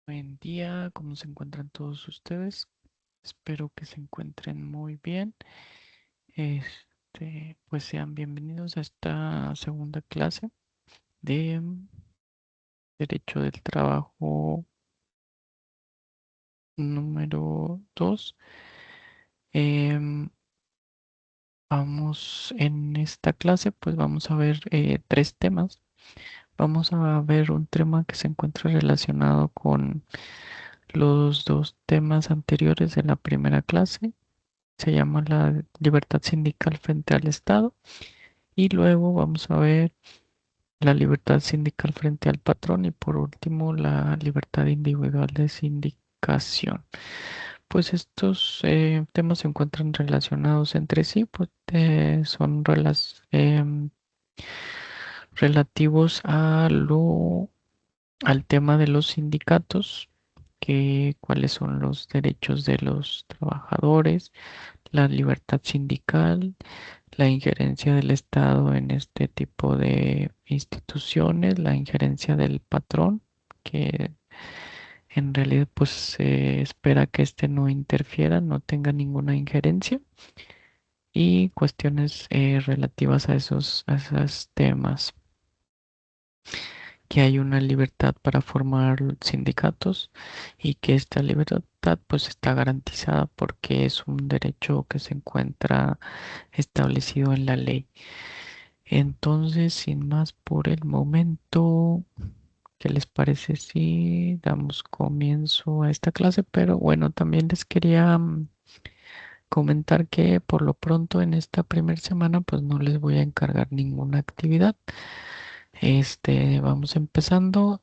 Buen día, ¿cómo se encuentran todos ustedes? Espero que se encuentren muy bien. Pues sean bienvenidos a esta segunda clase de Derecho del Trabajo número 2. Em, Vamos en esta clase, pues vamos a ver tres temas. Vamos a ver un tema que se encuentra relacionado con los dos temas anteriores de la primera clase. Se llama la libertad sindical frente al Estado. Y luego vamos a ver la libertad sindical frente al patrón y por último la libertad individual de sindicación. Pues estos temas se encuentran relacionados entre sí, pues son relativos al tema de los sindicatos, que cuáles son los derechos de los trabajadores, la libertad sindical, la injerencia del Estado en este tipo de instituciones, la injerencia del patrón, que en realidad pues se espera que éste no interfiera, no tenga ninguna injerencia, y cuestiones relativas a esos temas, que hay una libertad para formar sindicatos y que esta libertad pues está garantizada porque es un derecho que se encuentra establecido en la ley. Entonces, sin más por el momento, ¿qué les parece si damos comienzo a esta clase? Pero bueno, también les quería comentar que por lo pronto en esta primera semana pues no les voy a encargar ninguna actividad. Vamos empezando,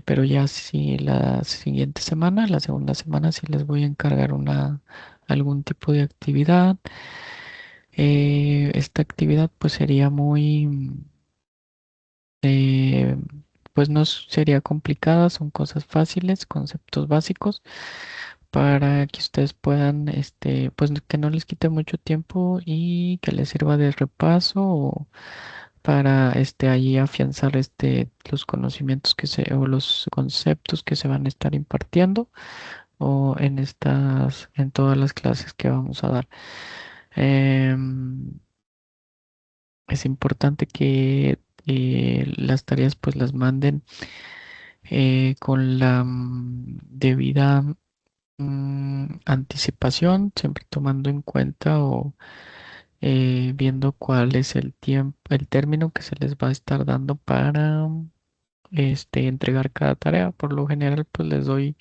pero ya sí la siguiente semana, la segunda semana sí les voy a encargar algún tipo de actividad. Esta actividad pues sería eh, pues no sería complicada, son cosas fáciles, conceptos básicos para que ustedes puedan, pues que no les quite mucho tiempo y que les sirva de repaso o para, allí afianzar, los conocimientos o los conceptos que se van a estar impartiendo o en todas las clases que vamos a dar. Em, es importante que las tareas pues las manden con la debida anticipación, siempre tomando en cuenta o viendo cuál es el tiempo, el término que se les va a estar dando para entregar cada tarea. Por lo general, pues les doy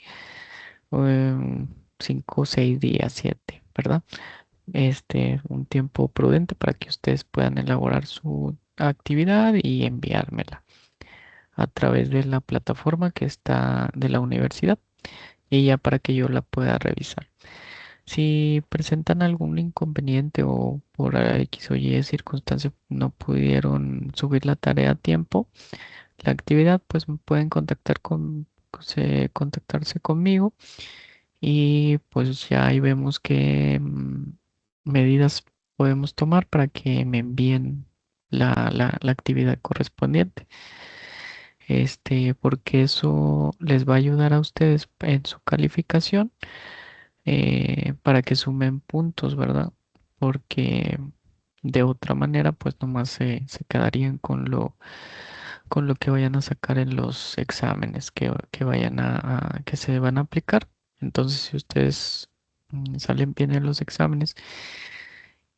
5, 6 días, 7, ¿verdad? Un tiempo prudente para que ustedes puedan elaborar su actividad y enviármela a través de la plataforma que está de la universidad y ya para que yo la pueda revisar. Si presentan algún inconveniente o por X o Y circunstancia no pudieron subir la tarea a tiempo, la actividad, pues me pueden contactarse conmigo y pues ya ahí vemos qué medidas podemos tomar para que me envíen la actividad correspondiente. Porque eso les va a ayudar a ustedes en su calificación, para que sumen puntos, ¿verdad? Porque de otra manera, pues nomás se quedarían con lo que vayan a sacar en los exámenes que vayan que se van a aplicar. Entonces, si ustedes salen bien en los exámenes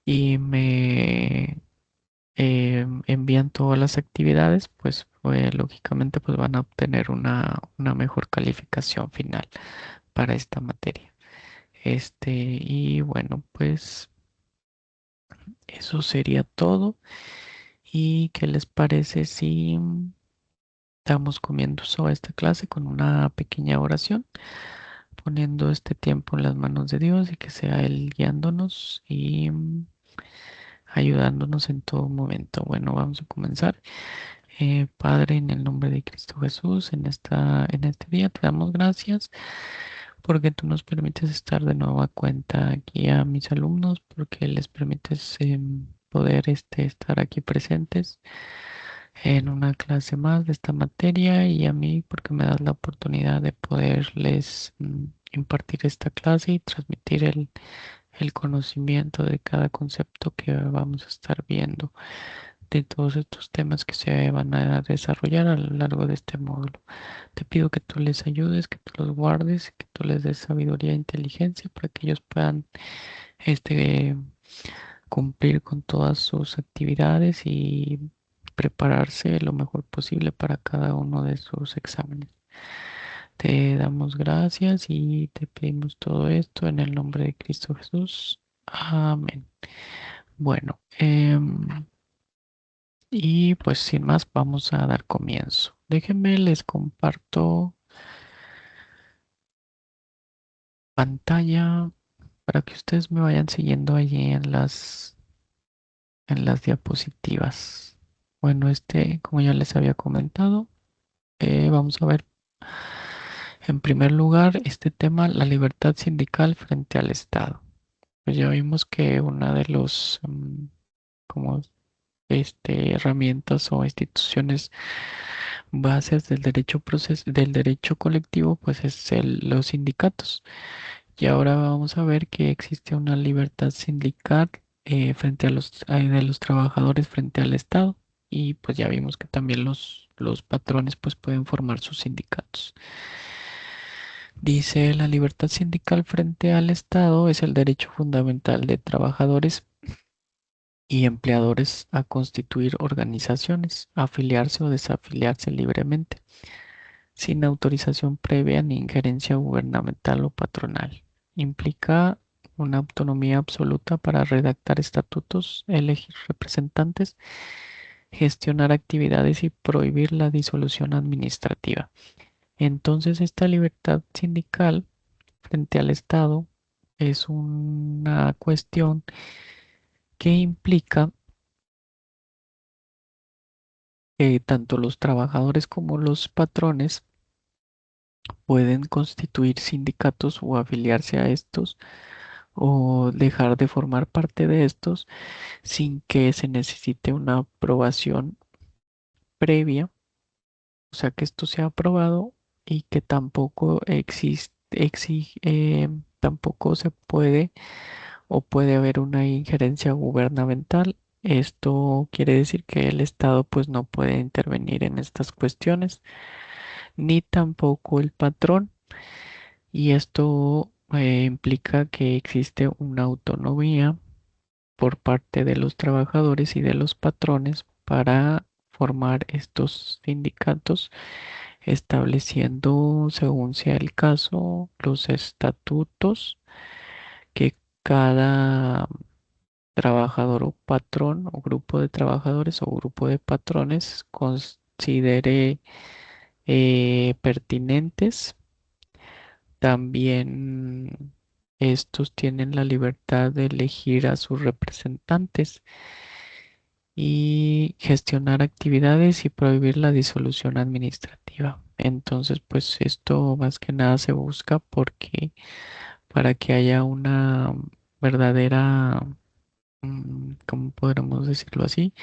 y me envían todas las actividades, pues lógicamente pues van a obtener una mejor calificación final para esta materia. Y bueno, pues eso sería todo. ¿Y qué les parece si damos comienzo a esta clase con una pequeña oración, poniendo este tiempo en las manos de Dios y que sea Él guiándonos y ayudándonos en todo momento? Bueno, vamos a comenzar. Padre, en el nombre de Cristo Jesús, en este día te damos gracias porque tú nos permites estar de nuevo a cuenta aquí a mis alumnos, porque les permites poder estar aquí presentes en una clase más de esta materia y a mí porque me das la oportunidad de poderles impartir esta clase y transmitir el conocimiento de cada concepto que vamos a estar viendo, de todos estos temas que se van a desarrollar a lo largo de este módulo. Te pido que tú les ayudes, que tú los guardes, que tú les des sabiduría e inteligencia para que ellos puedan este, cumplir con todas sus actividades y prepararse lo mejor posible para cada uno de sus exámenes. Te damos gracias y te pedimos todo esto en el nombre de Cristo Jesús. Amén. Bueno, y pues sin más vamos a dar comienzo. Déjenme les comparto pantalla para que ustedes me vayan siguiendo allí en las diapositivas. Bueno, como ya les había comentado, vamos a ver en primer lugar este tema, la libertad sindical frente al Estado. Pues ya vimos que una de los como herramientas o instituciones bases del derecho colectivo, pues es los sindicatos. Y ahora vamos a ver que existe una libertad sindical frente a de los trabajadores frente al Estado. Y pues ya vimos que también los patrones pues pueden formar sus sindicatos. Dice, la libertad sindical frente al Estado es el derecho fundamental de trabajadores y empleadores a constituir organizaciones, afiliarse o desafiliarse libremente, sin autorización previa ni injerencia gubernamental o patronal. Implica una autonomía absoluta para redactar estatutos, elegir representantes, gestionar actividades y prohibir la disolución administrativa. Entonces, esta libertad sindical frente al Estado es una cuestión que implica que tanto los trabajadores como los patrones pueden constituir sindicatos o afiliarse a estos o dejar de formar parte de estos sin que se necesite una aprobación previa, o sea que esto sea aprobado y que tampoco tampoco se puede o puede haber una injerencia gubernamental. Esto quiere decir que el Estado pues no puede intervenir en estas cuestiones, ni tampoco el patrón. Y esto implica que existe una autonomía por parte de los trabajadores y de los patrones para formar estos sindicatos, estableciendo, según sea el caso, los estatutos que cada trabajador o patrón o grupo de trabajadores o grupo de patrones considere pertinentes. También estos tienen la libertad de elegir a sus representantes y gestionar actividades y prohibir la disolución administrativa. Entonces, pues esto más que nada se busca porque para que haya una verdadera, ¿cómo podremos decirlo así?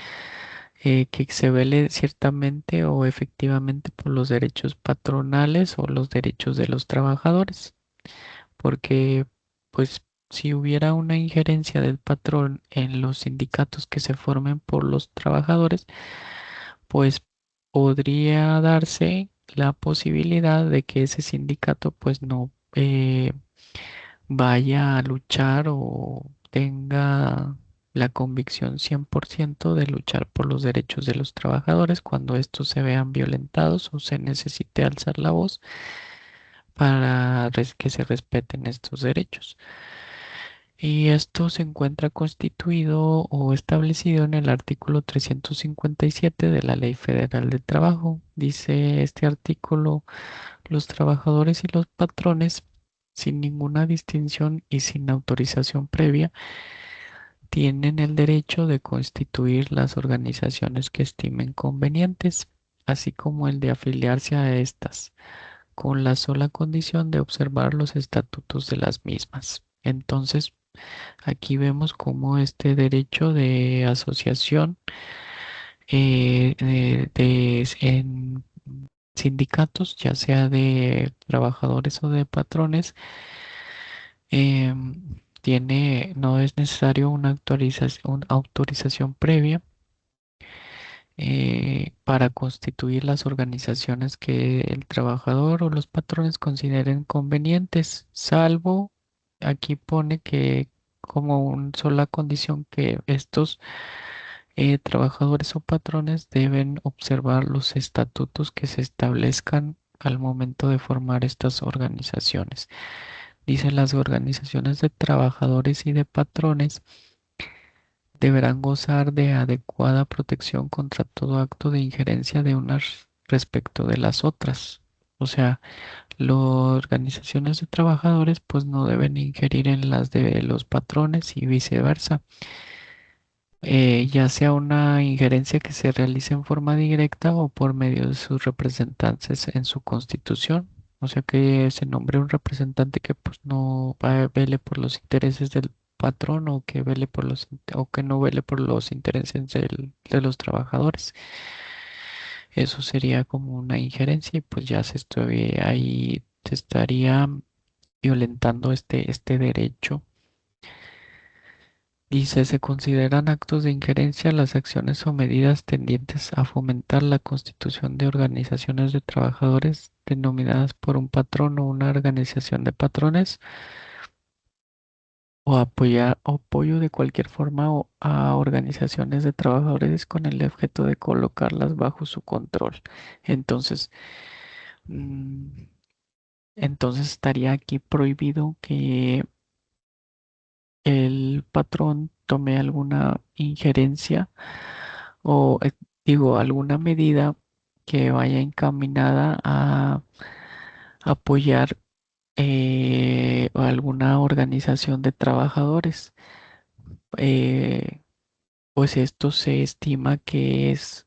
Que se vele ciertamente o efectivamente por los derechos patronales o los derechos de los trabajadores. Porque pues si hubiera una injerencia del patrón en los sindicatos que se formen por los trabajadores, pues podría darse la posibilidad de que ese sindicato pues no vaya a luchar o tenga la convicción 100% de luchar por los derechos de los trabajadores cuando estos se vean violentados o se necesite alzar la voz para que se respeten estos derechos. Y esto se encuentra constituido o establecido en el artículo 357 de la Ley Federal del Trabajo. Dice este artículo, los trabajadores y los patrones, sin ninguna distinción y sin autorización previa, tienen el derecho de constituir las organizaciones que estimen convenientes, así como el de afiliarse a estas con la sola condición de observar los estatutos de las mismas. Entonces, aquí vemos cómo este derecho de asociación en sindicatos, ya sea de trabajadores o de patrones, no es necesario una autorización previa para constituir las organizaciones que el trabajador o los patrones consideren convenientes, salvo aquí pone que como una sola condición que estos trabajadores o patrones deben observar los estatutos que se establezcan al momento de formar estas organizaciones. Dice las organizaciones de trabajadores y de patrones deberán gozar de adecuada protección contra todo acto de injerencia de unas respecto de las otras. O sea, las organizaciones de trabajadores pues no deben ingerir en las de los patrones y viceversa. Ya sea una injerencia que se realice en forma directa o por medio de sus representantes en su constitución. O sea que se nombre un representante que pues no vele por los intereses del patrón o que vele por o que no vele por los intereses de los trabajadores. Eso sería como una injerencia y pues ya ahí se estaría violentando este derecho. Dice, se consideran actos de injerencia las acciones o medidas tendientes a fomentar la constitución de organizaciones de trabajadores denominadas por un patrón o una organización de patrones o apoyar apoyo de cualquier forma a organizaciones de trabajadores con el objeto de colocarlas bajo su control. Entonces, mm, entonces estaría aquí prohibido que el patrón tome alguna injerencia o digo, alguna medida que vaya encaminada a apoyar alguna organización de trabajadores. Eh, pues esto se estima que es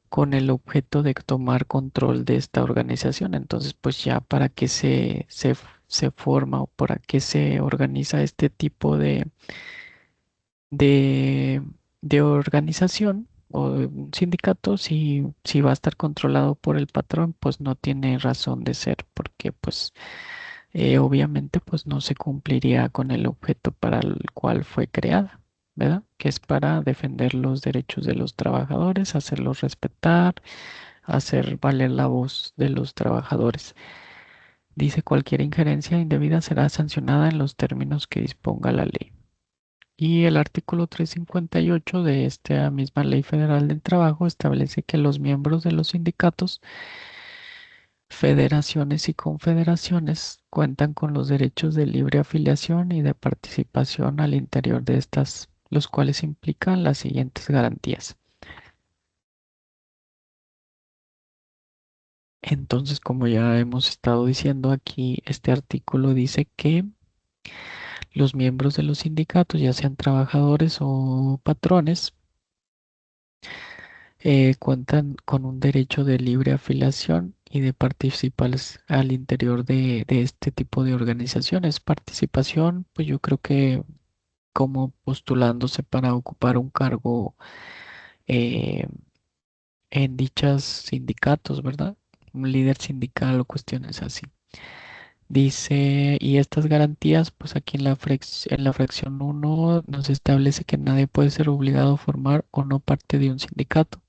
con el objeto de tomar control de esta organización. Entonces, pues ya para qué se forma o para qué se organiza este tipo de, de organización o de un sindicato, si va a estar controlado por el patrón, pues no tiene razón de ser, porque pues obviamente pues no se cumpliría con el objeto para el cual fue creada, ¿verdad? Que es para defender los derechos de los trabajadores, hacerlos respetar, hacer valer la voz de los trabajadores. Dice cualquier injerencia indebida será sancionada en los términos que disponga la ley. Y el artículo 358 de esta misma Ley Federal del Trabajo establece que los miembros de los sindicatos, federaciones y confederaciones cuentan con los derechos de libre afiliación y de participación al interior de estas, los cuales implican las siguientes garantías. Entonces, como ya hemos estado diciendo aquí, este artículo dice que los miembros de los sindicatos, ya sean trabajadores o patrones, cuentan con un derecho de libre afiliación y de participar al interior de este tipo de organizaciones. Participación, pues yo creo que como postulándose para ocupar un cargo eh, en dichos sindicatos, ¿verdad? Un líder sindical o cuestiones así. Dice, y estas garantías, pues aquí en la fracción uno nos establece que nadie puede ser obligado a formar o no parte de un sindicato,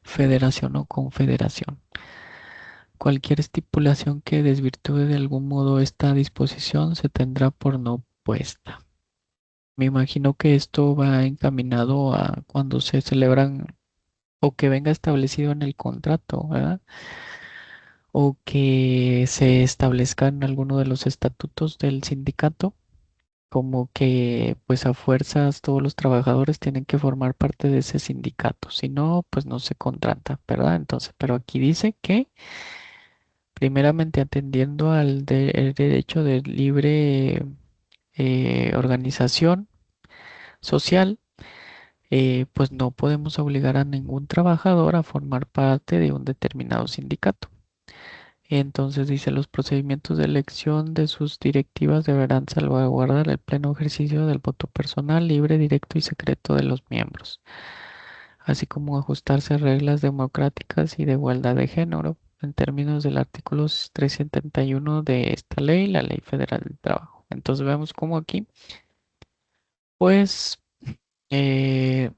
federación o confederación. Cualquier estipulación que desvirtúe de algún modo esta disposición se tendrá por no puesta. Me imagino que esto va encaminado a cuando se celebran o que venga establecido en el contrato, ¿verdad? O que se establezca en alguno de los estatutos del sindicato, como que pues a fuerzas todos los trabajadores tienen que formar parte de ese sindicato, si no, pues no se contrata, ¿verdad? Entonces, pero aquí dice que primeramente atendiendo el derecho de libre organización social, pues no podemos obligar a ningún trabajador a formar parte de un determinado sindicato. Entonces dice, los procedimientos de elección de sus directivas deberán salvaguardar el pleno ejercicio del voto personal, libre, directo y secreto de los miembros. así como ajustarse a reglas democráticas y de igualdad de género en términos del artículo 371 de esta ley, la Ley Federal del Trabajo. Entonces vemos como aquí, pues, eh,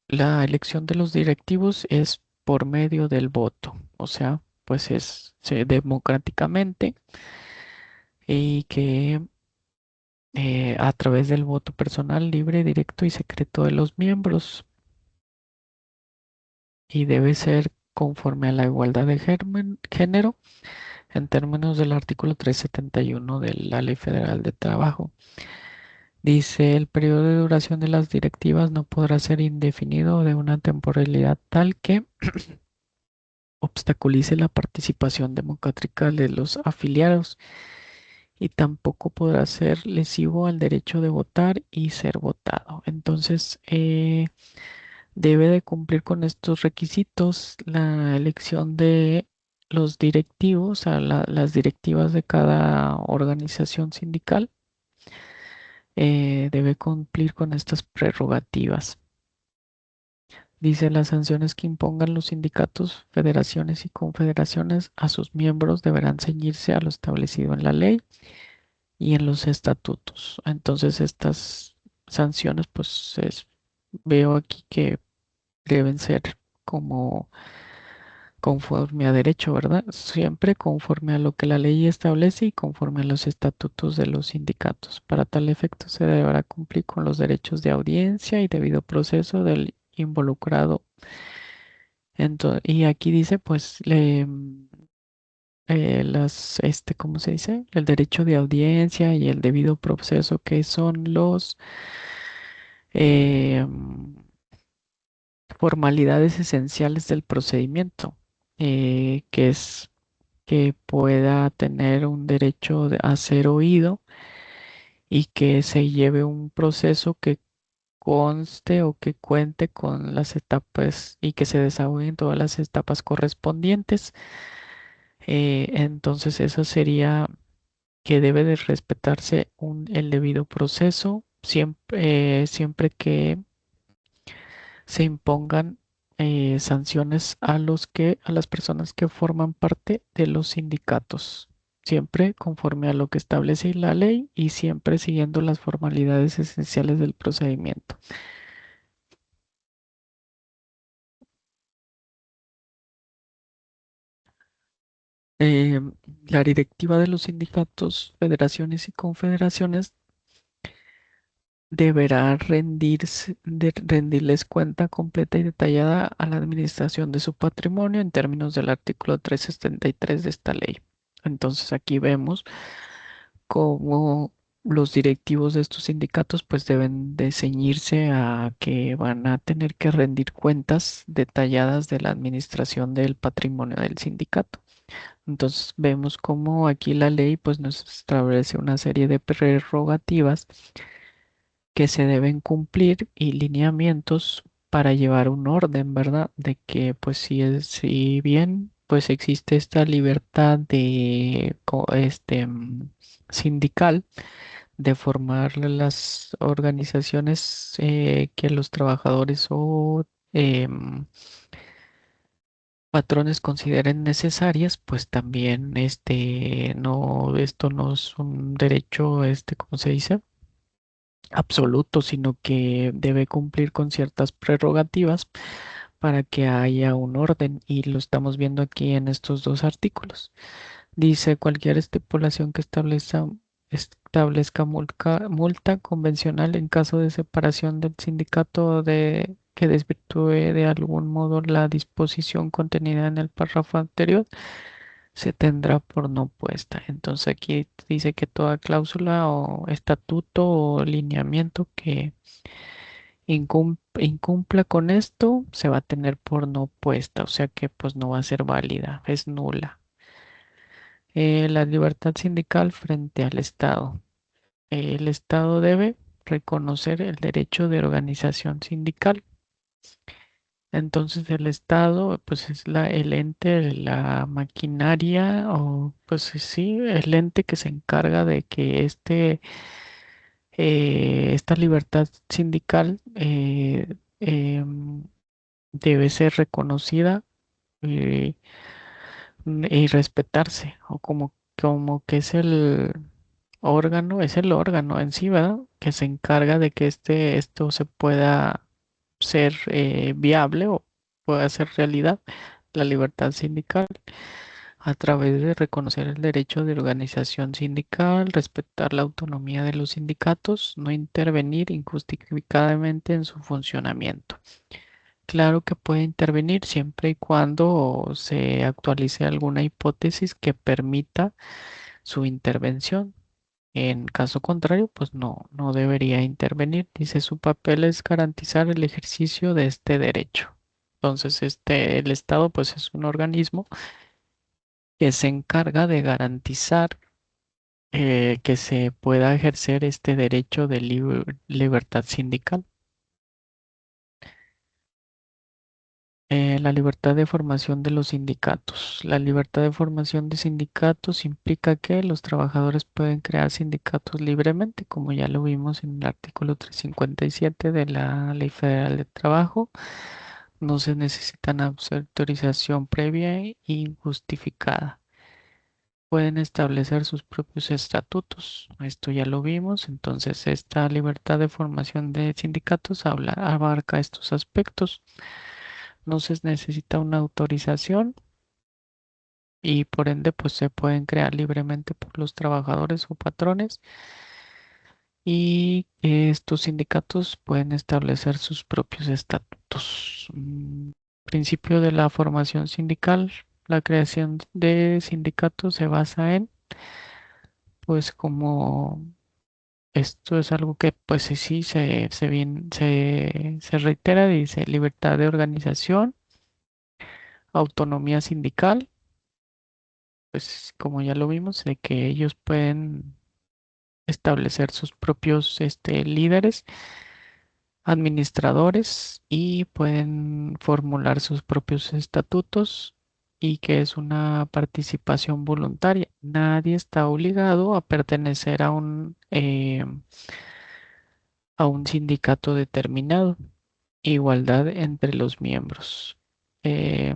la elección de los directivos es por medio del voto, o sea, pues democráticamente y que a través del voto personal, libre, directo y secreto de los miembros y debe ser conforme a la igualdad de género en términos del artículo 371 de la Ley Federal de Trabajo. Dice, el periodo de duración de las directivas no podrá ser indefinido o de una temporalidad tal que obstaculice la participación democrática de los afiliados y tampoco podrá ser lesivo al derecho de votar y ser votado. Entonces, debe de cumplir con estos requisitos la elección de los directivos, las directivas de cada organización sindical, debe cumplir con estas prerrogativas. Dice las sanciones que impongan los sindicatos, federaciones y confederaciones a sus miembros deberán ceñirse a lo establecido en la ley y en los estatutos. Entonces estas sanciones, pues veo aquí que deben ser como conforme a derecho, ¿verdad? Siempre conforme a lo que la ley establece y conforme a los estatutos de los sindicatos. Para tal efecto se deberá cumplir con los derechos de audiencia y debido proceso del involucrado. Y aquí dice, pues, ¿cómo se dice? El derecho de audiencia y el debido proceso, que son los eh, formalidades esenciales del procedimiento, que es que pueda tener un derecho a ser oído y que se lleve un proceso que conste o que cuente con las etapas y que se desarrollen todas las etapas correspondientes. Entonces eso sería que debe de respetarse el debido proceso siempre que se impongan sanciones a las personas que forman parte de los sindicatos, siempre conforme a lo que establece la ley y siempre siguiendo las formalidades esenciales del procedimiento. Eh, la directiva de los sindicatos, federaciones y confederaciones deberá rendirles cuenta completa y detallada a la administración de su patrimonio en términos del artículo 373 de esta ley. Entonces aquí vemos cómo los directivos de estos sindicatos pues deben de ceñirse a que van a tener que rendir cuentas detalladas de la administración del patrimonio del sindicato. Entonces vemos cómo aquí la ley pues nos establece una serie de prerrogativas que se deben cumplir y lineamientos para llevar un orden, ¿verdad? De que pues si bien pues existe esta libertad de sindical de formar las organizaciones que los trabajadores o patrones consideren necesarias, pues también esto no es un derecho, ¿cómo se dice? Absoluto, sino que debe cumplir con ciertas prerrogativas para que haya un orden y lo estamos viendo aquí en estos dos artículos. Dice cualquier estipulación que establezca multa convencional en caso de separación del sindicato o de que desvirtúe de algún modo la disposición contenida en el párrafo anterior se tendrá por no puesta. Entonces aquí dice que toda cláusula o estatuto o lineamiento que incumpla con esto se va a tener por no puesta, o sea que pues no va a ser válida, es nula. La libertad sindical frente al Estado. El Estado debe reconocer el derecho de organización sindical. Entonces el Estado, pues es el ente, la maquinaria o pues sí, el ente que se encarga de que esta libertad sindical debe ser reconocida eh, y respetarse, o como que es el órgano en sí, ¿verdad? Que se encarga de que esto se pueda ser viable o pueda ser realidad, la libertad sindical, a través de reconocer el derecho de organización sindical, respetar la autonomía de los sindicatos, no intervenir injustificadamente en su funcionamiento. Claro que puede intervenir siempre y cuando se actualice alguna hipótesis que permita su intervención. En caso contrario, pues no debería intervenir. Dice, su papel es garantizar el ejercicio de este derecho. Entonces, el Estado, pues es un organismo que se encarga de garantizar que se pueda ejercer este derecho de libertad sindical. La libertad de formación de los sindicatos. La libertad de formación de sindicatos implica que los trabajadores pueden crear sindicatos libremente, como ya lo vimos en el artículo 357 de la Ley Federal de Trabajo. No se necesita una autorización previa e injustificada. Pueden establecer sus propios estatutos. Esto ya lo vimos. Entonces, esta libertad de formación de sindicatos abarca estos aspectos. No se necesita una autorización y por ende pues se pueden crear libremente por los trabajadores o patrones y estos sindicatos pueden establecer sus propios estatutos. Principio de la formación sindical. La creación de sindicatos se basa en, pues como esto es algo que pues sí se reitera, dice libertad de organización, autonomía sindical, pues como ya lo vimos, de que ellos pueden establecer sus propios líderes, administradores y pueden formular sus propios estatutos y que es una participación voluntaria. Nadie está obligado a pertenecer a un sindicato determinado. Igualdad entre los miembros. Eh,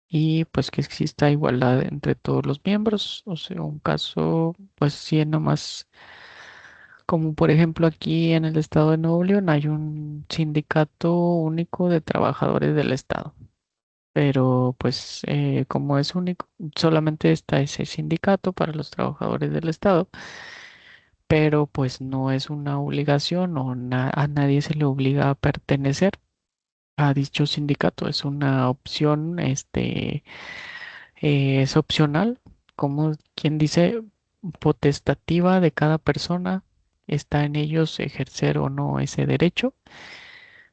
y pues que exista igualdad entre todos los miembros. O sea, un caso, pues sí, nomás, como por ejemplo aquí en el estado de Nuevo León hay un sindicato único de trabajadores del estado. Pero pues como es único, solamente está ese sindicato para los trabajadores del estado, pero pues no es una obligación o a nadie se le obliga a pertenecer a dicho sindicato. Es una opción, es opcional, como quien dice, potestativa de cada persona. Está en ellos ejercer o no ese derecho,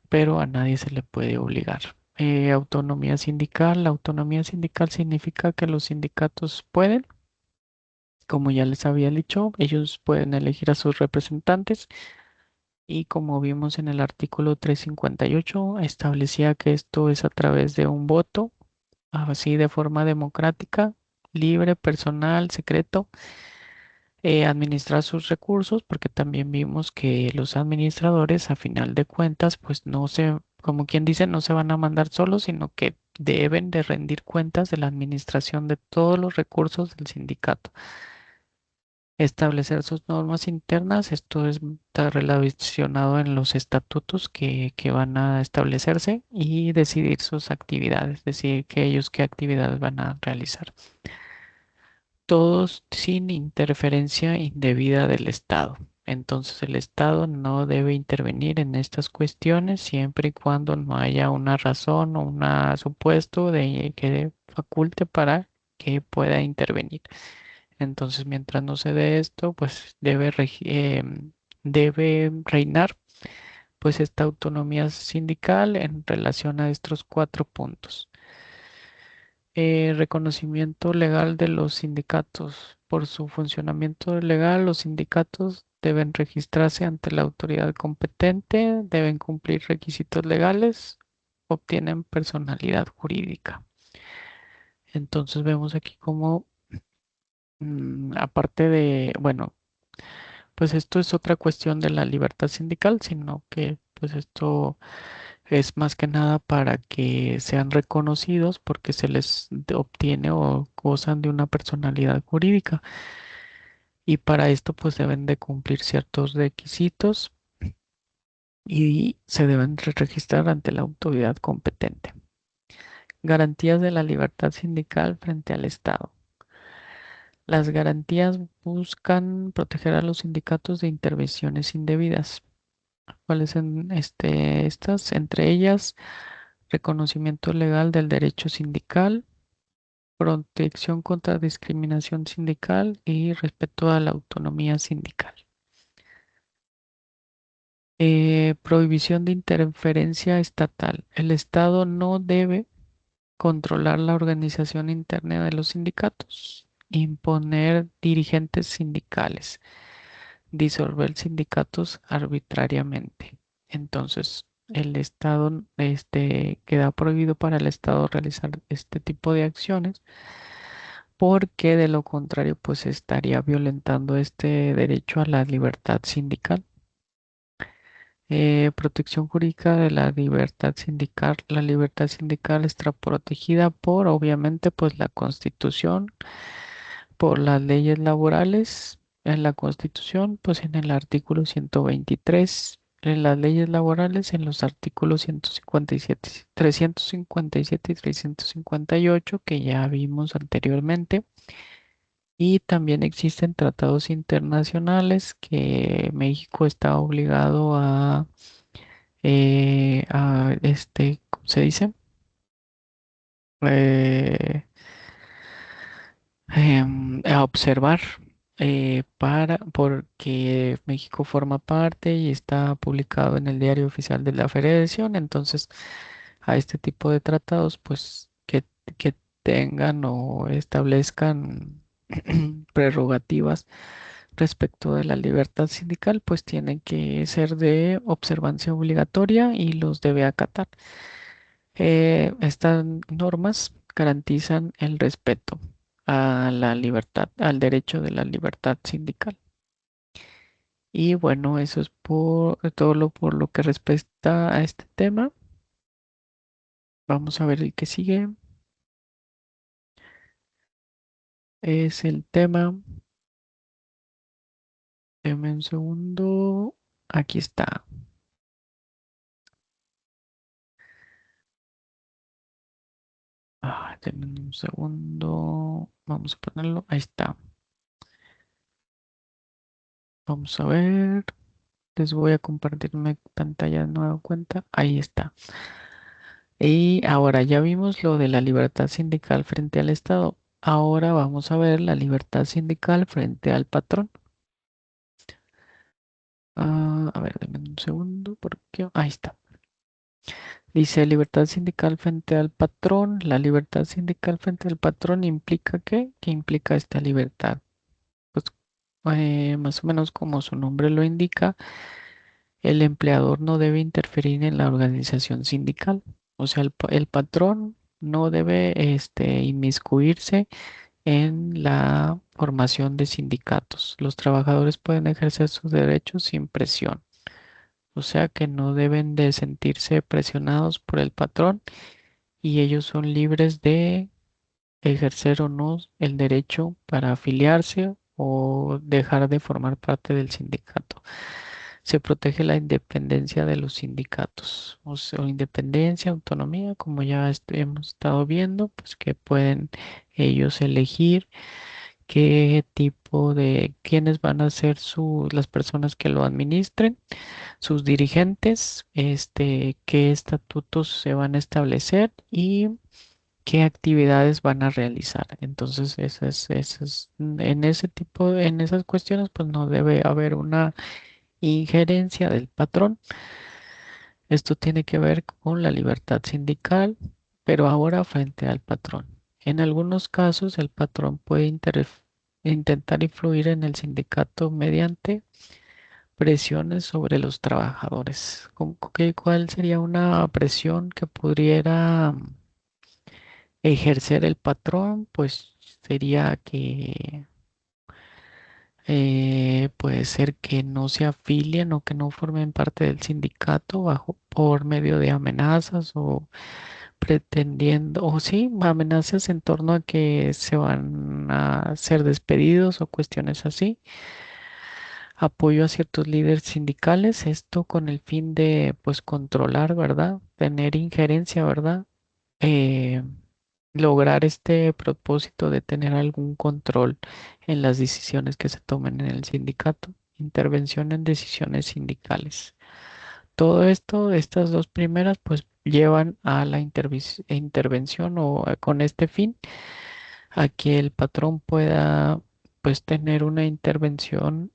pero a nadie se le puede obligar. Autonomía sindical. La autonomía sindical significa que los sindicatos pueden, como ya les había dicho, ellos pueden elegir a sus representantes y como vimos en el artículo 358, establecía que esto es a través de un voto así de forma democrática, libre, personal, secreto, administrar sus recursos, porque también vimos que los administradores, a final de cuentas, pues no se, como quien dice, no se van a mandar solos, sino que deben de rendir cuentas de la administración de todos los recursos del sindicato. Establecer sus normas internas, esto está relacionado en los estatutos que van a establecerse y decidir sus actividades, decir que ellos qué actividades van a realizar. Todos sin interferencia indebida del Estado. Entonces el Estado no debe intervenir en estas cuestiones siempre y cuando no haya una razón o un supuesto de que faculte para que pueda intervenir. Entonces, mientras no se dé esto, pues debe reinar pues esta autonomía sindical en relación a estos cuatro puntos. Reconocimiento legal de los sindicatos. Por su funcionamiento legal, los sindicatos deben registrarse ante la autoridad competente, deben cumplir requisitos legales, obtienen personalidad jurídica. Entonces vemos aquí como, aparte de, bueno, pues esto es otra cuestión de la libertad sindical, sino que pues esto Es más que nada para que sean reconocidos porque se les obtiene o gozan de una personalidad jurídica. Y para esto pues deben de cumplir ciertos requisitos y se deben registrar ante la autoridad competente. Garantías de la libertad sindical frente al Estado. Las garantías buscan proteger a los sindicatos de intervenciones indebidas. ¿Cuáles son estas? Entre ellas, reconocimiento legal del derecho sindical, protección contra discriminación sindical y respeto a la autonomía sindical. Prohibición de interferencia estatal. El Estado no debe controlar la organización interna de los sindicatos, imponer dirigentes sindicales, disolver sindicatos arbitrariamente. Entonces, el Estado, queda prohibido para el Estado realizar este tipo de acciones porque de lo contrario, pues estaría violentando este derecho a la libertad sindical. Protección jurídica de la libertad sindical. La libertad sindical está protegida por, obviamente, pues la Constitución, por las leyes laborales. En la Constitución, pues en el artículo 123, en las leyes laborales, en los artículos 157, 357 y 358 que ya vimos anteriormente. Y también existen tratados internacionales que México está obligado ¿cómo se dice? Eh, a observar porque México forma parte y está publicado en el Diario Oficial de la Federación. Entonces, a este tipo de tratados, pues que tengan o establezcan prerrogativas respecto de la libertad sindical, pues tienen que ser de observancia obligatoria y los debe acatar. Estas normas garantizan el respeto a la libertad, al derecho de la libertad sindical. Y bueno, eso es por lo que respecta a este tema. Vamos a ver el que sigue. Es el tema. Deme un segundo. Aquí está. Denme un segundo. Vamos a ponerlo. Ahí está. Vamos a ver. Les voy a compartir mi pantalla de nueva cuenta. Ahí está. Y ahora ya vimos lo de la libertad sindical frente al Estado. Ahora vamos a ver la libertad sindical frente al patrón. A ver, denme un segundo, porque ahí está. Dice libertad sindical frente al patrón. La libertad sindical frente al patrón implica ¿qué? ¿Qué implica esta libertad? Pues más o menos como su nombre lo indica, el empleador no debe interferir en la organización sindical. O sea, el patrón no debe inmiscuirse en la formación de sindicatos. Los trabajadores pueden ejercer sus derechos sin presión. O sea que no deben de sentirse presionados por el patrón y ellos son libres de ejercer o no el derecho para afiliarse o dejar de formar parte del sindicato. Se protege la independencia de los sindicatos, o sea, independencia, autonomía, como ya hemos estado viendo, pues que pueden ellos elegir qué tipo de, quiénes van a ser las personas que lo administren, sus dirigentes, qué estatutos se van a establecer y qué actividades van a realizar. Entonces, en ese tipo, en esas cuestiones, pues no debe haber una injerencia del patrón. Esto tiene que ver con la libertad sindical, pero ahora frente al patrón. En algunos casos, el patrón puede intentar influir en el sindicato mediante presiones sobre los trabajadores. ¿Cuál sería una presión que pudiera ejercer el patrón? Pues sería que Puede ser que no se afilien o que no formen parte del sindicato bajo por medio de amenazas o pretendiendo, o sí, amenazas en torno a que se van a ser despedidos o cuestiones así. Apoyo a ciertos líderes sindicales, esto con el fin de pues controlar, ¿verdad? Tener injerencia, ¿verdad? Eh, Lograr este propósito de tener algún control en las decisiones que se tomen en el sindicato. Intervención en decisiones sindicales. Todo esto, estas dos primeras, pues llevan a la intervención o con este fin a que el patrón pueda pues tener una intervención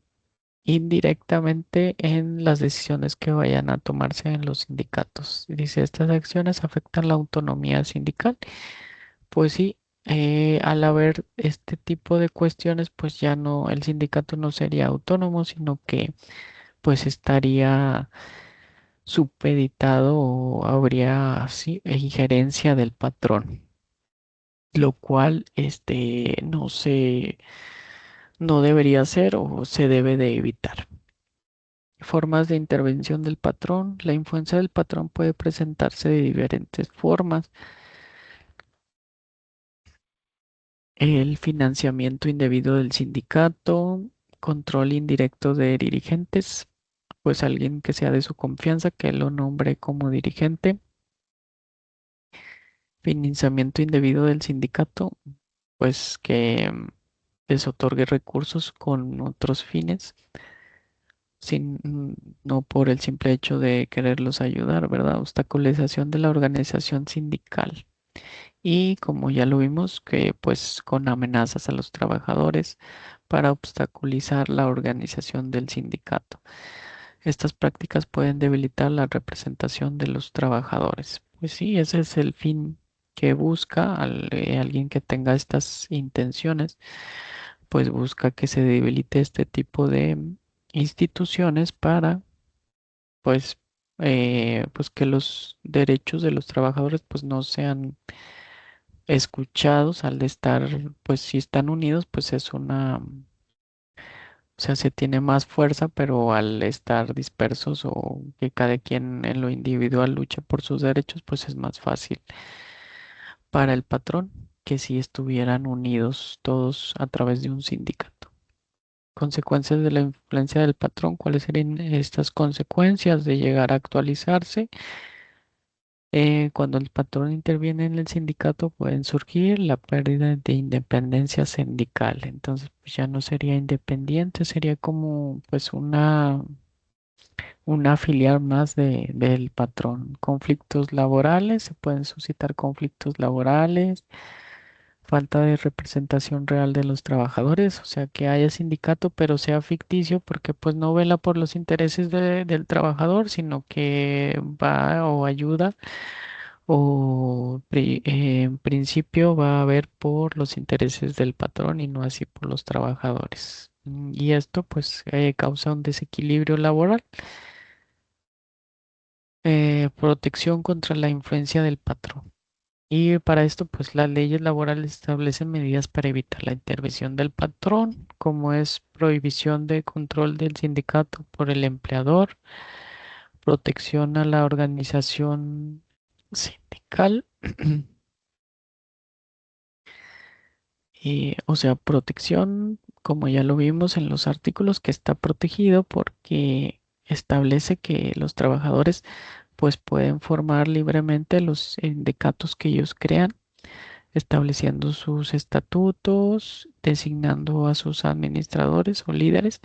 indirectamente en las decisiones que vayan a tomarse en los sindicatos. Dice, estas acciones afectan la autonomía sindical. Pues sí, al haber este tipo de cuestiones, pues ya no, el sindicato no sería autónomo, sino que pues estaría supeditado o habría sí, injerencia del patrón, lo cual no debería ser o se debe de evitar. Formas de intervención del patrón. La influencia del patrón puede presentarse de diferentes formas. El financiamiento indebido del sindicato, control indirecto de dirigentes, pues alguien que sea de su confianza, que lo nombre como dirigente. Financiamiento indebido del sindicato, pues que les otorgue recursos con otros fines, sin, no por el simple hecho de quererlos ayudar, ¿verdad? Obstaculización de la organización sindical. Y como ya lo vimos, que pues con amenazas a los trabajadores para obstaculizar la organización del sindicato. Estas prácticas pueden debilitar la representación de los trabajadores. Pues sí, ese es el fin que busca alguien que tenga estas intenciones, pues busca que se debilite este tipo de instituciones para pues que los derechos de los trabajadores pues no sean escuchados al estar, pues si están unidos, pues es o sea, se tiene más fuerza, pero al estar dispersos o que cada quien en lo individual lucha por sus derechos, pues es más fácil para el patrón que si estuvieran unidos todos a través de un sindicato. Consecuencias de la influencia del patrón, ¿cuáles serían estas consecuencias de llegar a actualizarse? Cuando el patrón interviene en el sindicato pueden surgir la pérdida de independencia sindical. Entonces, pues ya no sería independiente, sería como pues una filial más del patrón. Conflictos laborales, se pueden suscitar conflictos laborales, falta de representación real de los trabajadores, o sea, que haya sindicato, pero sea ficticio, porque pues no vela por los intereses del trabajador, sino que va o ayuda o en principio va a haber por los intereses del patrón y no así por los trabajadores. Y esto pues causa un desequilibrio laboral. Protección contra la influencia del patrón. Y para esto pues las leyes laborales establecen medidas para evitar la intervención del patrón, como es prohibición de control del sindicato por el empleador, protección a la organización sindical. O sea, protección, como ya lo vimos en los artículos, que está protegido porque establece que los trabajadores pues pueden formar libremente los sindicatos que ellos crean, estableciendo sus estatutos, designando a sus administradores o líderes.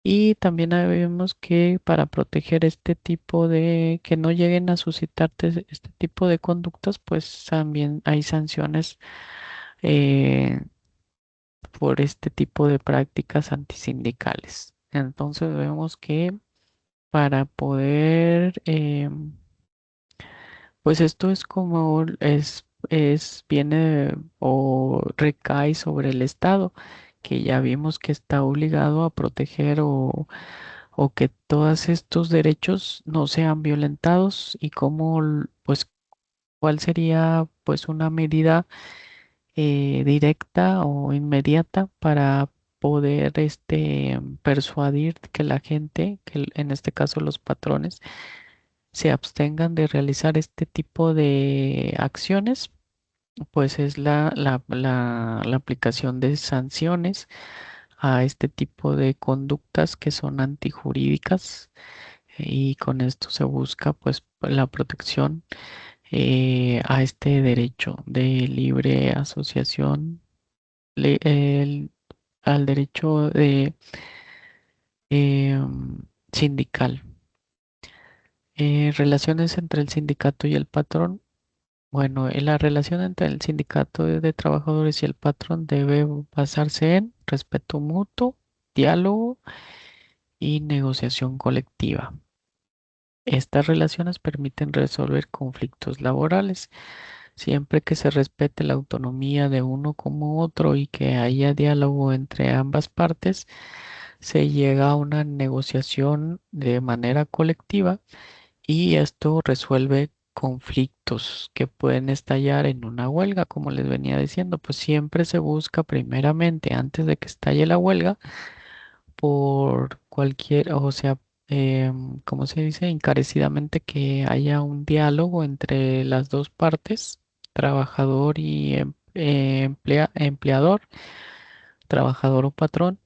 Y también vemos que para proteger este tipo de, que no lleguen a suscitarte este tipo de conductas, pues también hay sanciones eh, por este tipo de prácticas antisindicales. Entonces vemos que para poder, pues esto es como viene o recae sobre el Estado, que ya vimos que está obligado a proteger o que todos estos derechos no sean violentados y cómo, pues, cuál sería pues una medida directa o inmediata para poder persuadir que la gente, en este caso los patrones, se abstengan de realizar este tipo de acciones, pues es la aplicación de sanciones a este tipo de conductas que son antijurídicas, y con esto se busca pues la protección a este derecho de libre asociación, al derecho de sindical. Relaciones entre el sindicato y el patrón. Bueno, la relación entre el sindicato de trabajadores y el patrón debe basarse en respeto mutuo, diálogo y negociación colectiva. Estas relaciones permiten resolver conflictos laborales siempre que se respete la autonomía de uno como otro y que haya diálogo entre ambas partes. Se llega a una negociación de manera colectiva y esto resuelve conflictos que pueden estallar en una huelga, como les venía diciendo, pues siempre se busca primeramente, antes de que estalle la huelga, por cualquier, o sea, ¿cómo se dice? Encarecidamente que haya un diálogo entre las dos partes, trabajador y empleador, trabajador o patrón,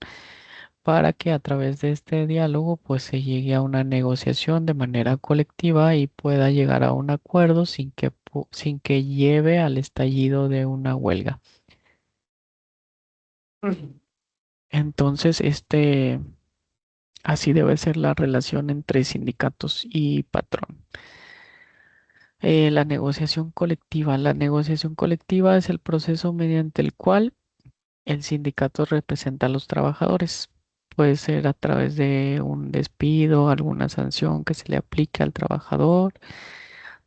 para que a través de este diálogo pues se llegue a una negociación de manera colectiva y pueda llegar a un acuerdo sin que lleve al estallido de una huelga. Ujú. Entonces, así debe ser la relación entre sindicatos y patrón. La negociación colectiva. La negociación colectiva es el proceso mediante el cual el sindicato representa a los trabajadores. Puede ser a través de un despido, alguna sanción que se le aplique al trabajador.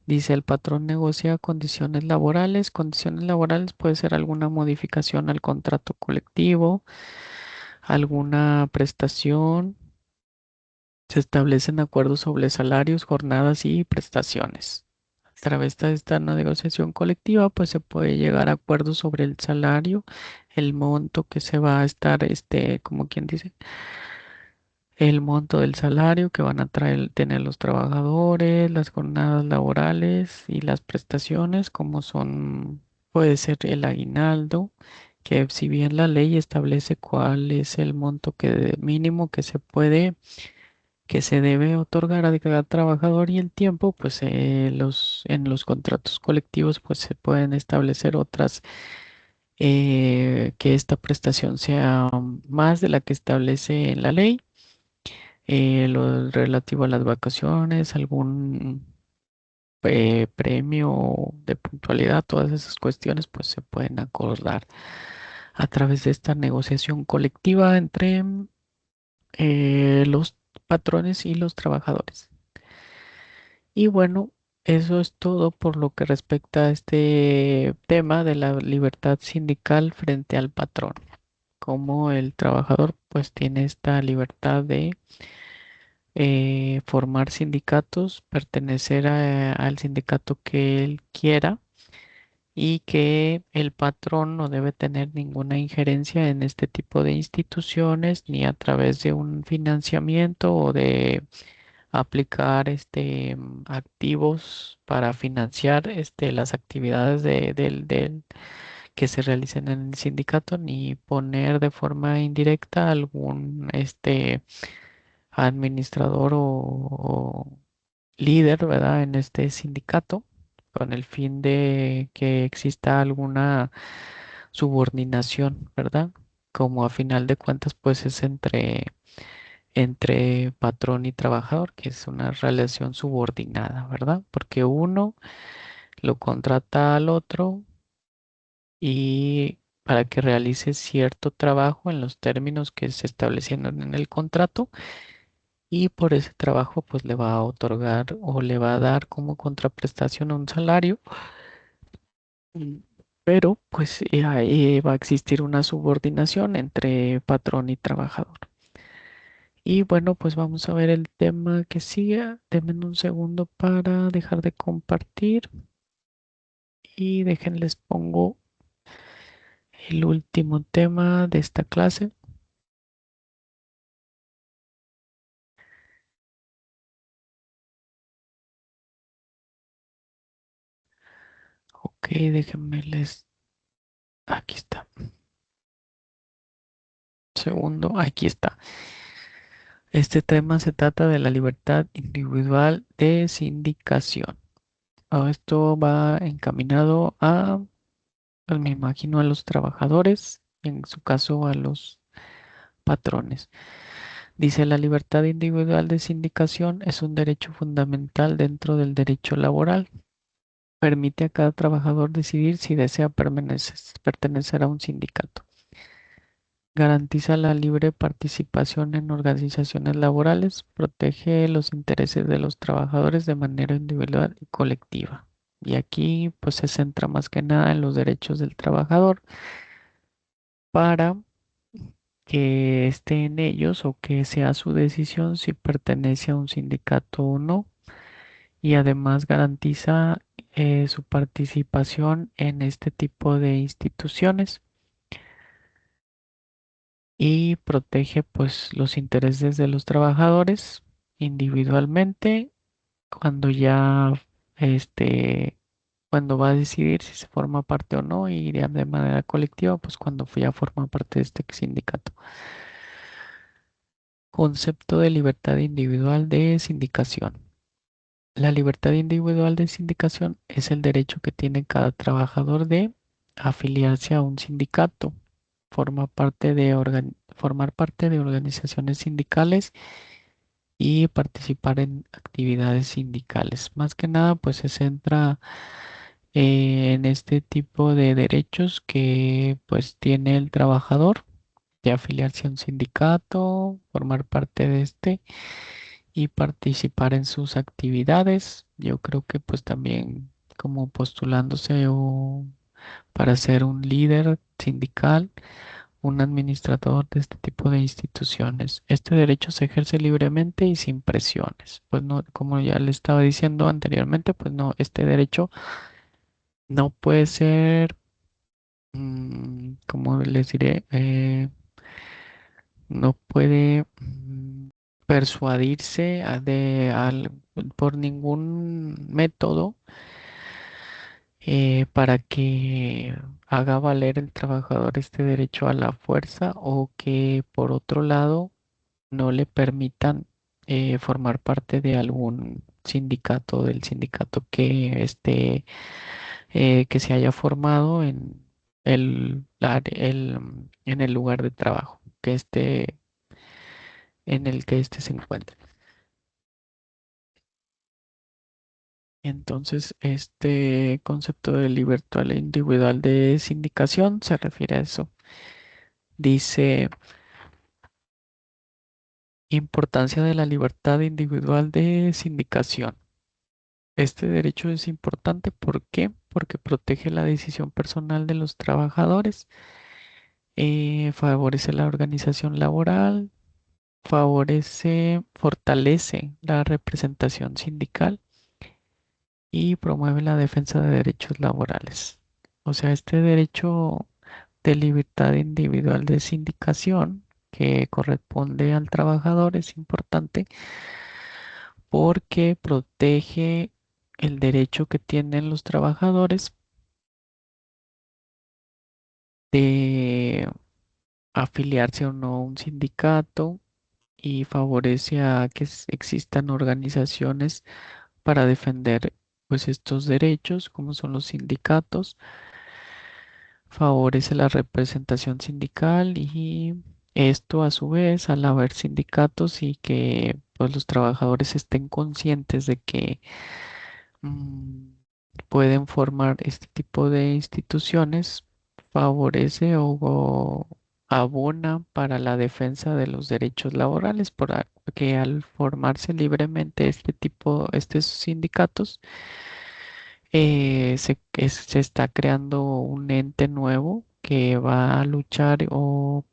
Dice el patrón negocia condiciones laborales. Condiciones laborales puede ser alguna modificación al contrato colectivo, alguna prestación. Se establecen acuerdos sobre salarios, jornadas y prestaciones. A través de esta negociación colectiva, pues se puede llegar a acuerdos sobre el salario, el monto que se va a estar, como quien dice, el monto del salario que van a tener los trabajadores, las jornadas laborales y las prestaciones, como son, puede ser el aguinaldo, que si bien la ley establece cuál es el monto mínimo que se debe otorgar a cada trabajador y el tiempo, pues en los contratos colectivos pues se pueden establecer otras, que esta prestación sea más de la que establece en la ley, lo relativo a las vacaciones, algún premio de puntualidad, todas esas cuestiones pues se pueden acordar a través de esta negociación colectiva entre los patrones y los trabajadores. Y bueno, eso es todo por lo que respecta a este tema de la libertad sindical frente al patrón. Como el trabajador pues tiene esta libertad de formar sindicatos, pertenecer al sindicato que él quiera y que el patrón no debe tener ninguna injerencia en este tipo de instituciones ni a través de un financiamiento o de aplicar activos para financiar las actividades que se realicen en el sindicato, ni poner de forma indirecta algún administrador o líder, ¿verdad? En este sindicato con el fin de que exista alguna subordinación, ¿verdad? Como a final de cuentas pues es entre patrón y trabajador, que es una relación subordinada, ¿verdad? Porque uno lo contrata al otro y para que realice cierto trabajo en los términos que se establecieron en el contrato, y por ese trabajo pues le va a otorgar o le va a dar como contraprestación un salario. Mm. Pero pues ahí va a existir una subordinación entre patrón y trabajador. Y bueno, pues vamos a ver el tema que sigue. Denme un segundo para dejar de compartir y déjenles pongo el último tema de esta clase. Ok, déjenme les... Aquí está. Segundo, aquí está. Este tema se trata de la libertad individual de sindicación. Esto va encaminado a, pues me imagino, a los trabajadores, en su caso a los patrones. Dice, la libertad individual de sindicación es un derecho fundamental dentro del derecho laboral. Permite a cada trabajador decidir si desea pertenecer a un sindicato. Garantiza la libre participación en organizaciones laborales, protege los intereses de los trabajadores de manera individual y colectiva. Y aquí pues se centra más que nada en los derechos del trabajador para que esté en ellos o que sea su decisión si pertenece a un sindicato o no. Y además garantiza su participación en este tipo de instituciones y protege pues los intereses de los trabajadores individualmente cuando ya este cuando va a decidir si se forma parte o no y ya de manera colectiva pues cuando ya forma parte de este sindicato. Concepto de libertad individual de sindicación. La libertad individual de sindicación es el derecho que tiene cada trabajador de afiliarse a un sindicato, formar parte de organizaciones sindicales y participar en actividades sindicales. Más que nada, pues se centra en este tipo de derechos que pues tiene el trabajador de afiliarse a un sindicato, formar parte de este y participar en sus actividades. Yo creo que pues también como postulándose o para ser un líder sindical, un administrador de este tipo de instituciones. Este derecho se ejerce libremente y sin presiones. Pues no, como ya le estaba diciendo anteriormente, pues no, este derecho no puede ser, como les diré, no puede persuadirse por ningún método para que haga valer el trabajador este derecho a la fuerza o que por otro lado no le permitan formar parte de algún sindicato, del sindicato que esté, que se haya formado en en el lugar de trabajo que esté, en el que éste se encuentre. Entonces, este concepto de libertad individual de sindicación se refiere a eso. Dice, importancia de la libertad individual de sindicación. Este derecho es importante, ¿por qué? Porque protege la decisión personal de los trabajadores, favorece la organización laboral, fortalece la representación sindical y promueve la defensa de derechos laborales. O sea, este derecho de libertad individual de sindicación que corresponde al trabajador es importante porque protege el derecho que tienen los trabajadores de afiliarse o no a un sindicato y favorece a que existan organizaciones para defender pues estos derechos como son los sindicatos, favorece la representación sindical y esto a su vez al haber sindicatos y que pues los trabajadores estén conscientes de que mm, pueden formar este tipo de instituciones, favorece o abona para la defensa de los derechos laborales, porque al formarse libremente estos sindicatos, se está creando un ente nuevo que va a luchar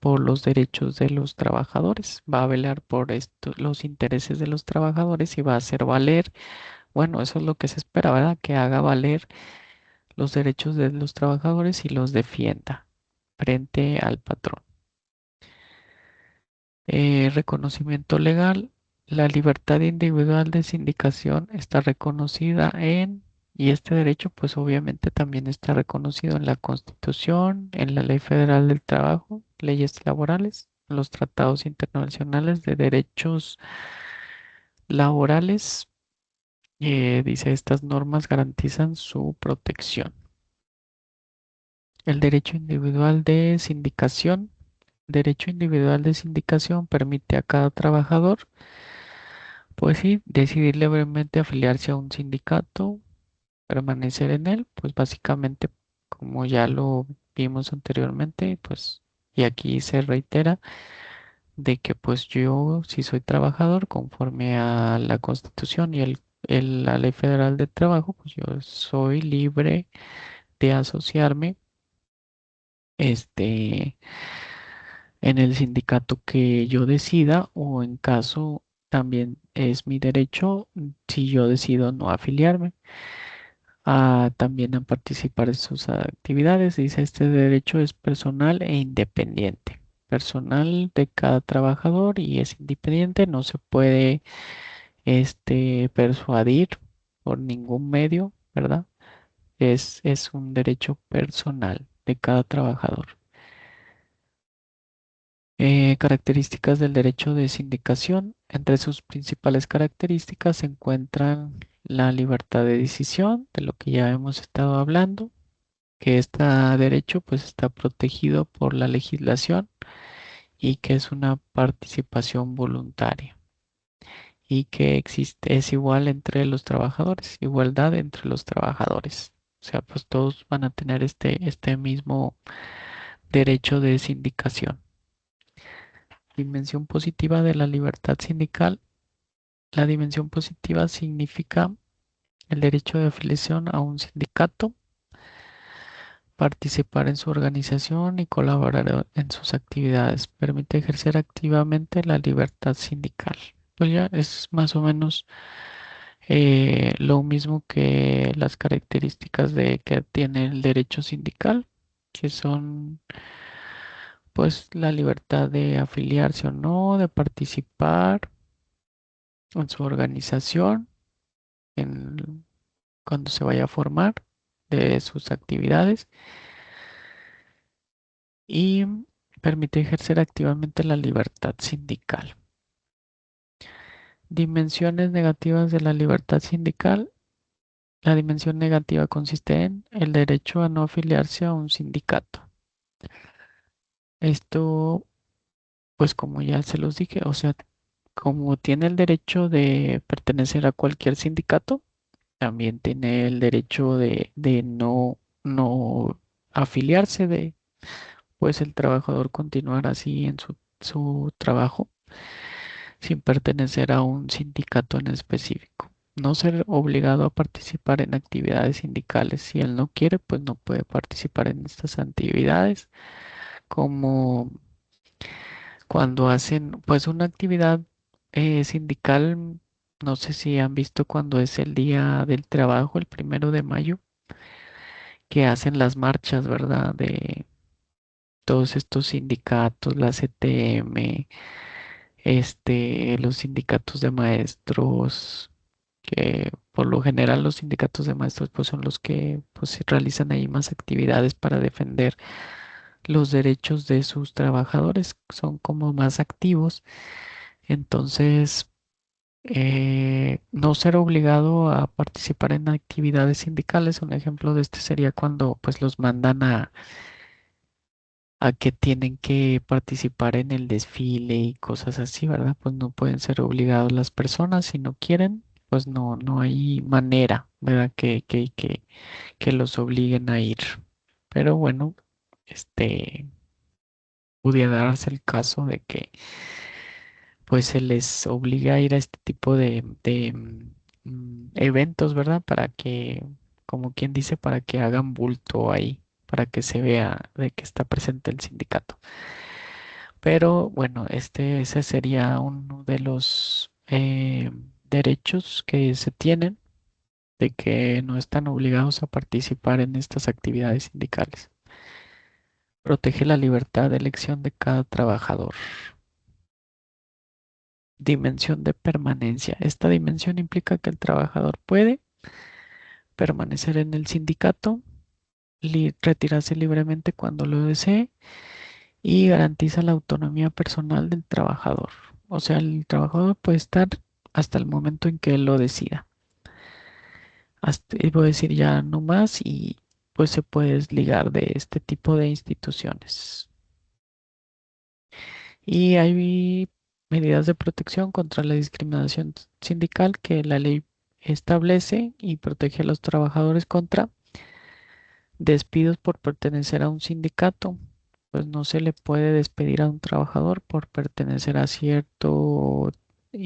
por los derechos de los trabajadores, va a velar por los intereses de los trabajadores y va a hacer valer, bueno, eso es lo que se espera, ¿verdad? Que haga valer los derechos de los trabajadores y los defienda frente al patrón. Reconocimiento legal. La libertad individual de sindicación está reconocida en Y este derecho, pues obviamente también está reconocido en la Constitución, en la Ley Federal del Trabajo, leyes laborales, los tratados internacionales de derechos laborales. Dice, estas normas garantizan su protección. El derecho individual de sindicación. Derecho individual de sindicación permite a cada trabajador, pues sí, decidir libremente afiliarse a un sindicato, permanecer en él, pues básicamente, como ya lo vimos anteriormente, pues, y aquí se reitera de que pues yo, si soy trabajador, conforme a la Constitución y la Ley Federal de Trabajo, pues yo soy libre de asociarme, este, en el sindicato que yo decida o en caso también es mi derecho si yo decido no afiliarme también a participar en sus actividades. Dice, este derecho es personal e independiente. Personal de cada trabajador y es independiente, no se puede persuadir por ningún medio, ¿verdad? Es un derecho personal de cada trabajador. Características del derecho de sindicación. Entre sus principales características se encuentran la libertad de decisión, de lo que ya hemos estado hablando, que este derecho pues está protegido por la legislación y que es una participación voluntaria y que existe, es igual entre los trabajadores, igualdad entre los trabajadores. O sea, pues todos van a tener este mismo derecho de sindicación. Dimensión positiva de la libertad sindical. La dimensión positiva significa el derecho de afiliación a un sindicato, participar en su organización y colaborar en sus actividades. Permite ejercer activamente la libertad sindical. Pues ya es más o menos lo mismo que las características de que tiene el derecho sindical, que son pues la libertad de afiliarse o no, de participar en su organización, en, cuando se vaya a formar, de sus actividades y permite ejercer activamente la libertad sindical. Dimensiones negativas de la libertad sindical. La dimensión negativa consiste en el derecho a no afiliarse a un sindicato. Esto, pues como ya se los dije, o sea, como tiene el derecho de pertenecer a cualquier sindicato, también tiene el derecho de no afiliarse, de pues el trabajador continuar así en su trabajo sin pertenecer a un sindicato en específico. No ser obligado a participar en actividades sindicales. Si él no quiere, pues no puede participar en estas actividades, como cuando hacen pues una actividad sindical. No sé si han visto cuando es el Día del Trabajo, el 1 de mayo, que hacen las marchas, ¿verdad? De todos estos sindicatos, la CTM, los sindicatos de maestros, que por lo general los sindicatos de maestros pues son los que pues realizan ahí más actividades para defender los derechos de sus trabajadores, son como más activos. Entonces, no ser obligado a participar en actividades sindicales, un ejemplo de este sería cuando pues los mandan a que tienen que participar en el desfile y cosas así, ¿verdad? Pues no pueden ser obligados las personas si no quieren, pues no hay manera, ¿verdad? Que los obliguen a ir. Pero bueno, este, pudiera darse el caso de que pues se les obliga a ir a este tipo de eventos, ¿verdad? Para que, como quien dice, para que hagan bulto ahí, para que se vea de que está presente el sindicato. Pero bueno, ese sería uno de los derechos que se tienen de que no están obligados a participar en estas actividades sindicales. Protege la libertad de elección de cada trabajador. Dimensión de permanencia. Esta dimensión implica que el trabajador puede permanecer en el sindicato, retirarse libremente cuando lo desee y garantiza la autonomía personal del trabajador. O sea, el trabajador puede estar hasta el momento en que él lo decida. Hasta, y voy a decir ya no más y pues se puede desligar de este tipo de instituciones. Y hay medidas de protección contra la discriminación sindical que la ley establece y protege a los trabajadores contra despidos por pertenecer a un sindicato. Pues no se le puede despedir a un trabajador por pertenecer a cierto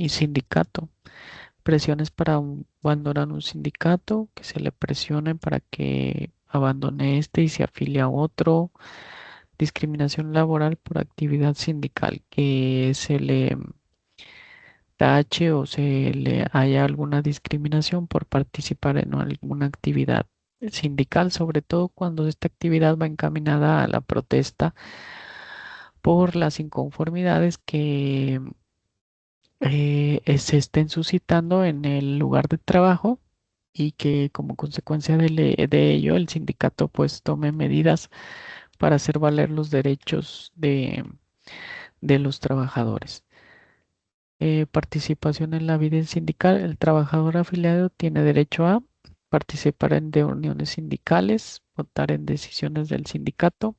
sindicato. Presiones para abandonar un sindicato, que se le presione para que abandone este y se afilie a otro. Discriminación laboral por actividad sindical, que se le tache o se le haya alguna discriminación por participar en alguna actividad sindical, sobre todo cuando esta actividad va encaminada a la protesta por las inconformidades que se estén suscitando en el lugar de trabajo y que como consecuencia de ello el sindicato pues tome medidas para hacer valer los derechos de los trabajadores. Participación en la vida sindical. El trabajador afiliado tiene derecho a participar en reuniones sindicales, votar en decisiones del sindicato,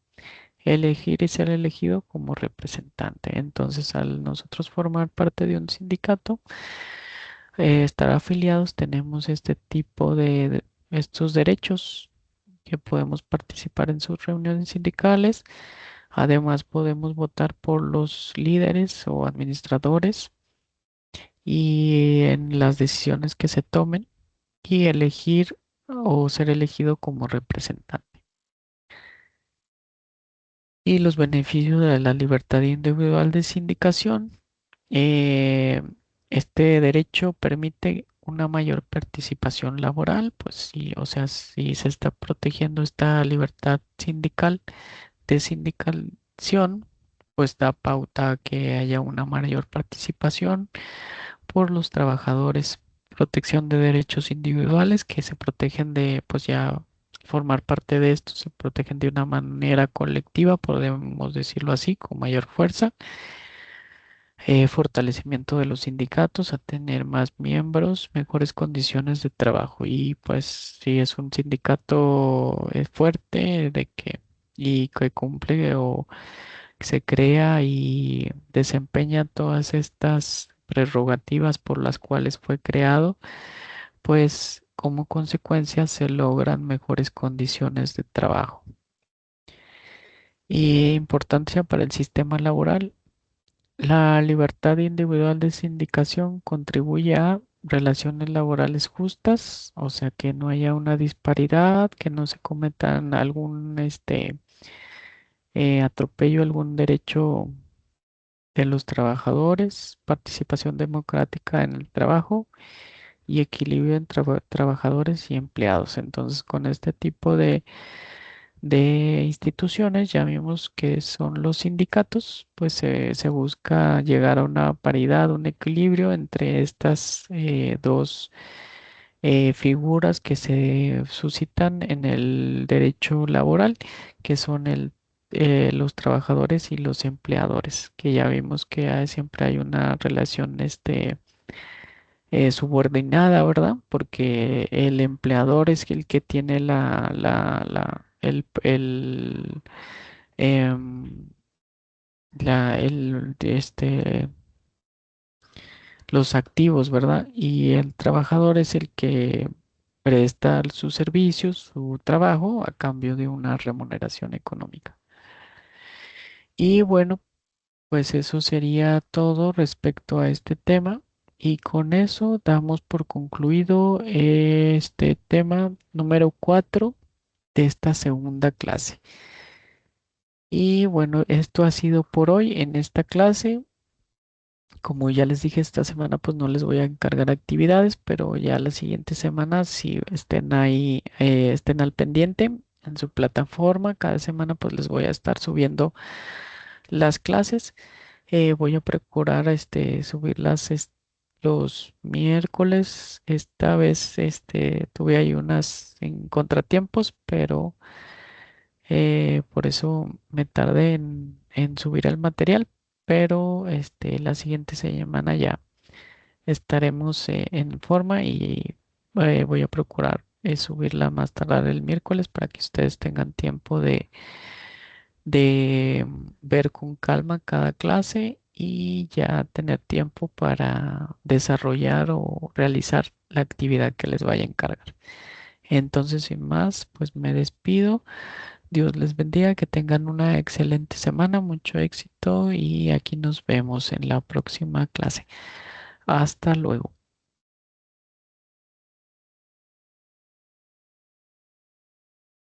elegir y ser elegido como representante. Entonces, al nosotros formar parte de un sindicato, estar afiliados, tenemos este tipo de estos derechos que podemos participar en sus reuniones sindicales. Además, podemos votar por los líderes o administradores y en las decisiones que se tomen y elegir o ser elegido como representante. Y los beneficios de la libertad individual de sindicación. eh, este derecho permite una mayor participación laboral, pues sí, o sea, si se está protegiendo esta libertad sindical de sindicalización, pues da pauta a que haya una mayor participación por los trabajadores, protección de derechos individuales que se protegen de, pues ya formar parte de esto, se protegen de una manera colectiva, podemos decirlo así, con mayor fuerza. Fortalecimiento de los sindicatos a tener más miembros, mejores condiciones de trabajo y pues si es un sindicato fuerte de que y que cumple o se crea y desempeña todas estas prerrogativas por las cuales fue creado, pues como consecuencia se logran mejores condiciones de trabajo. Y importancia para el sistema laboral. La libertad individual de sindicación contribuye a relaciones laborales justas, o sea, que no haya una disparidad, que no se cometan algún atropello, algún derecho de los trabajadores, participación democrática en el trabajo y equilibrio entre trabajadores y empleados. Entonces, con este tipo de instituciones, ya vimos que son los sindicatos, pues se busca llegar a una paridad, un equilibrio entre estas dos figuras que se suscitan en el derecho laboral, que son los trabajadores y los empleadores, que ya vimos que siempre hay una relación subordinada, ¿verdad? Porque el empleador es el que tiene em, los activos, ¿verdad? Y el trabajador es el que presta sus servicios, su trabajo a cambio de una remuneración económica. Y bueno, pues eso sería todo respecto a este tema. Y con eso damos por concluido este tema número 4 de esta segunda clase. Y bueno, esto ha sido por hoy en esta clase. Como ya les dije, esta semana pues no les voy a encargar actividades, pero ya la siguiente semana si estén ahí, estén al pendiente en su plataforma. Cada semana pues les voy a estar subiendo las clases. Voy a procurar subirlas los miércoles. Esta vez tuve ahí unas en contratiempos, pero por eso me tardé en subir el material. Pero la siguiente semana ya estaremos en forma y voy a procurar subirla más tardar el miércoles para que ustedes tengan tiempo de ver con calma cada clase y ya tener tiempo para desarrollar o realizar la actividad que les vaya a encargar. Entonces, sin más, pues me despido. Dios les bendiga, que tengan una excelente semana, mucho éxito y aquí nos vemos en la próxima clase. Hasta luego.